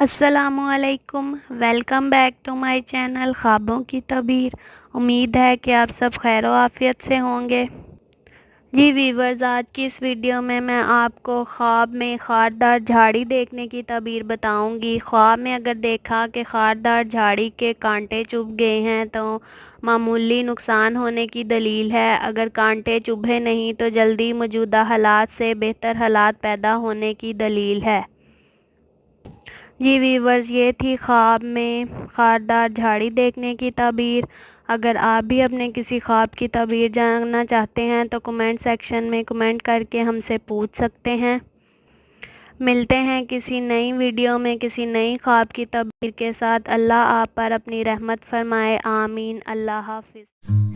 अस्सलामुअलैकुम। Welcome back to my channel ख्वाबों की तबीर। उम्मीद है कि आप सब खैर आफियत से होंगे। जी वीवर्स, आज की इस वीडियो में मैं आपको ख्वाब में खारदार झाड़ी देखने की तबीर बताऊंगी। ख्वाब में अगर देखा कि खारदार झाड़ी के कांटे चुभ गए हैं तो मामूली नुकसान होने की दलील है। अगर कांटे चुभे नहीं तो जल्दी मौजूदा हालात से बेहतर हालात पैदा होने की दलील है। जी वीवर्स, ये थी ख्वाब में खारदार झाड़ी देखने की तबीर। अगर आप भी अपने किसी ख्वाब की तबीर जानना चाहते हैं तो कमेंट सेक्शन में कमेंट करके हमसे पूछ सकते हैं। मिलते हैं किसी नई वीडियो में किसी नई ख्वाब की तबीर के साथ। अल्लाह आप पर अपनी रहमत फरमाए, आमीन। अल्लाह हाफिज़।